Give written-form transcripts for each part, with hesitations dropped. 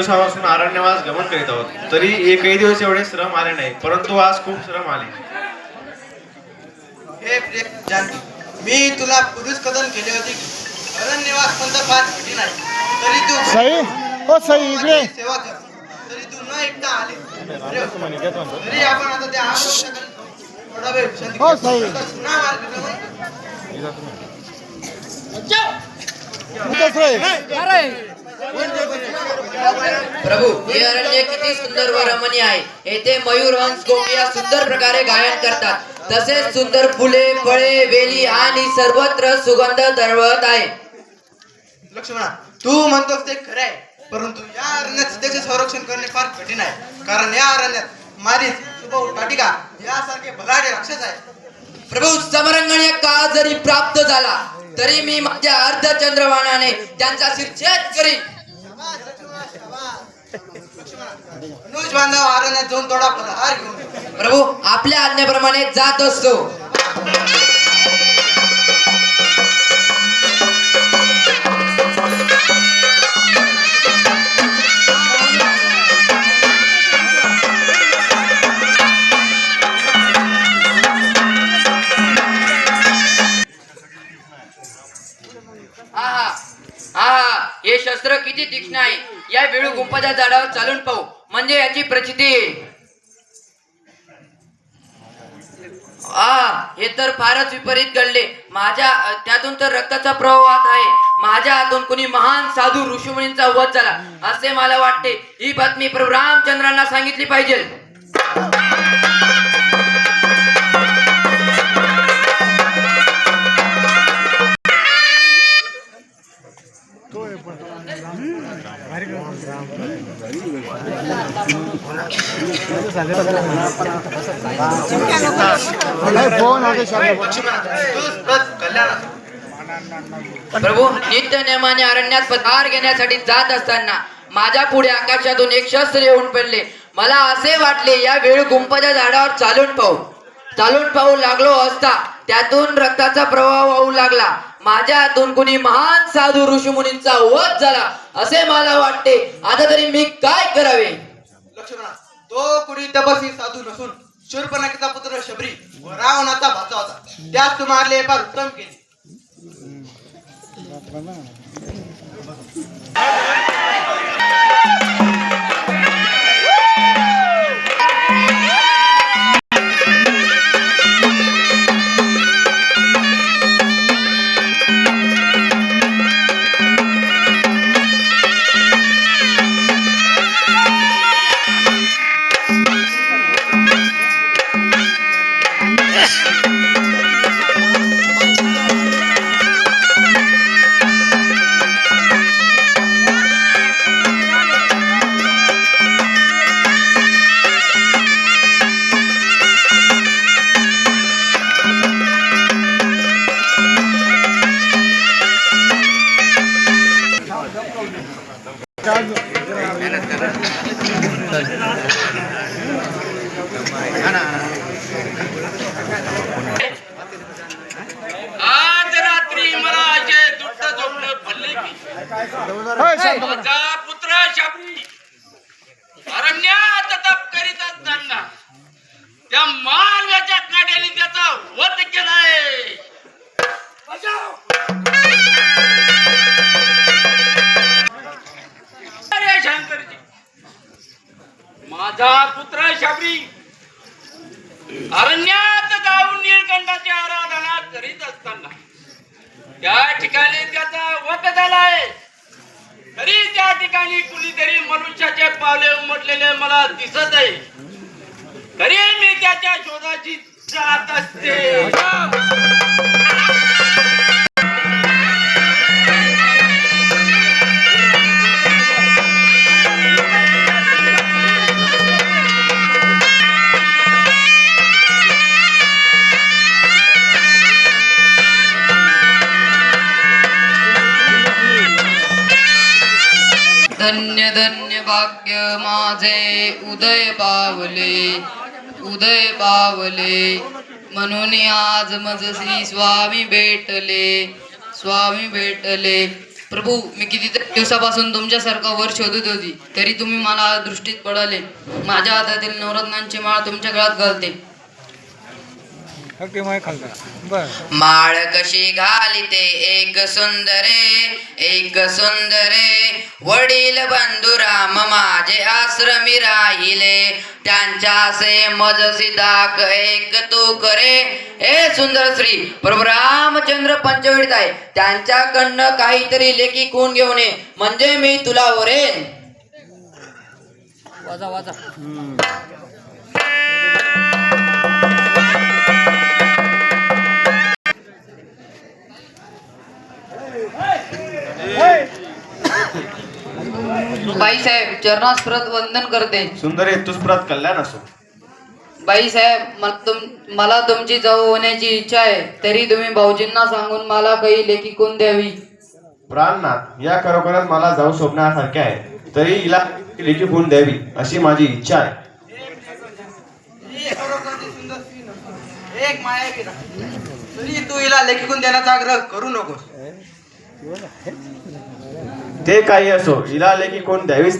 दिवसापासून अरण्यवास गमन करीत आहोत, तरी एकही दिवस एवढे श्रम आले नाही, परंतु आज खूप श्रम आले. हे जानकी, मी तुला पूर्वीच कथन केले होते की अरण्यवास पंथ फार कठीण आहे. तरी तू सई इकडे सेवा कर, तरी तू न एकटा आले. तरी आपण आता त्या थोडा वेळ विश्रांती घेऊ. आता पुन्हा मार्ग प्रभू, हे अरण्य किती सुंदर व रमणीय आहे. येथे मयूर, हंस, कोकिळा सुंदर प्रकारे गायन करतात. तसेच सुंदर फुले, फळे, वेली आणि सर्वत्र सुगंध दरवळत आहे. लक्ष्मणा, तू म्हणतोस ते खरं आहे, परंतु या अरण्यात सीतेचे संरक्षण करणे फार कठीण आहे. कारण या अरण्यात मारीच, सुबह, टाटिका यासारखे भलाडे राक्षस आहेत. प्रभू, समरंगणीय काळ जरी प्राप्त झाला तरी मी माझ्या अर्धचंद्रबाणाने त्यांचा शिरछेद करीन. अनुज बांधव अरण्यात जाऊन थोडा फलहार घेऊन. प्रभू, आपल्या आज्ञेप्रमाणे जात असतो. हे शस्त्र किती तीक्ष्ण आहे. या वेळू गुंफाच्या झाडावर चालून पाहू, म्हणजे याची प्रचिती येईल. हे तर फारच विपरीत घडले. माझ्या त्यातून तर रक्ताचा प्रवाह वाहत आहे. माझ्या हातून कुणी महान साधू ऋषीमुनींचा वध झाला असे मला वाटते. ही बातमी प्रभू रामचंद्रांना सांगितली पाहिजे. प्रभू, नित्य नेमाने अरण्यात पधार घेण्यासाठी जात असताना माझ्या पुढे आकाशातून एक शस्त्र येऊन पडले. मला असे वाटले या वेळ गुंफाच्या झाडावर चालून पाहू लागलो असता त्यातून रक्ताचा प्रवाह वाहू लागला. माझ्या हातून कुणी महान साधू ऋषीमुनींचा वध झाला असे मला वाटते. आता तरी मी काय करावे? लक्ष्मणा, तो कुणी तपस्वी साधू नसून शूर्पणखेचा पुत्र शबरी व रावणाचा भाचा होता. त्यास तू मारले, फार उत्तम केले. आज रात्री मला असे दुष्ट झोपणे पडले की माझा पुत्र शबरी अरण्यात तप करीत असताना त्या मानवाच्या काट्याने त्याचा वध केलाय. अरे शंकरजी, माझा पुत्र शबरी अरण्यात जाऊन नीलकंठाची आराधना करीत असताना त्या ठिकाणी त्याचा वध झालाय. तरी त्या ठिकाणी कुणीतरी मनुष्याचे पावले उमटलेले मला दिसत आहे. तरी मी त्याच्या शोधाची जात असते. धन्य धन्य भाग्य माझे उदय पावले म्हणून आज मजसी स्वामी भेटले. प्रभू, मी कितीतरी दिवसापासून तुमच्यासारखा वर शोधत होती, तरी तुम्ही मला दृष्टीत पडले. माझ्या हातातील नवरत्नांची माळ तुमच्या गळ्यात घालते. माळ कशी घालिते एक सुंदरे वडील बंधू राम माझे आश्रमी राहिले, त्यांच्या से मज सिदाक एक तू करे. हे सुंदर श्री प्रभू रामचंद्र पंचवटीत आहे, त्यांच्याकडनं काहीतरी लेखी खून घेऊन ये, म्हणजे मी तुला ओरेन. वाजा वाजा. बाईसाहेब चरणास प्रत वंदन करते. सुंदरे तुझप्रत कल्याण असो. बाईसाहेब मला तुमची जाऊ होण्याची इच्छा आहे, तरी तुम्ही भाऊजींना सांगून मला काही लेखी कोण द्यावी. प्राणनाथ, या खरोखरच मला जाऊ शोभण्यासारखे आहे, तरी हिला लेखी गुण द्यावी अशी माझी इच्छा आहे. ही खरोखरची सुंदर स्त्री नसून एक मायावी राणी. तरी तू हिला लेखिकून देण्याचा आग्रह करू नकोस. ते काही असो, हिला लेखी कोण द्यावीच.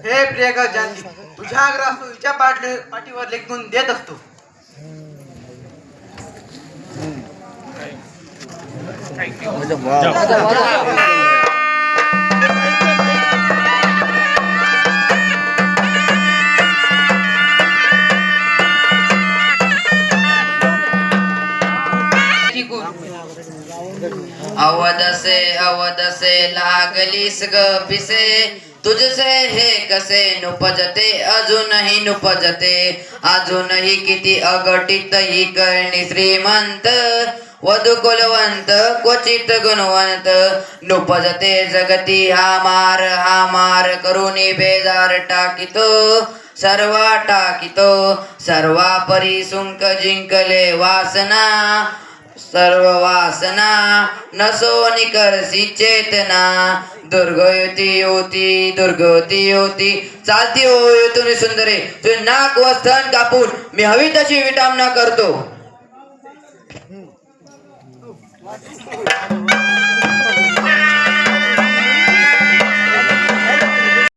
हे प्रियकर जानकी, तुझ्या आग्रह तू हिच्या पाठीवर लेखून देत असतो. अवदसे लागलीस ग पिसे, तुझसे हे कसे नुपजते अजूनही नुपजते. अजूनही किती अगटित ही करणी श्रीमंत, वधू कुलवंत क्वचित गुणवंत. नुपजते जगती हा मार करुनी बेजार टाकितो. सर्वा परी सुंक जिंकले वासना. सर्व वासना नसो निकरसी चेतना. दुर्गती होती चालती हो येतून सुंदरे, तुझे नाक व स्तन कापून मी हवी तशी विटामना करतो.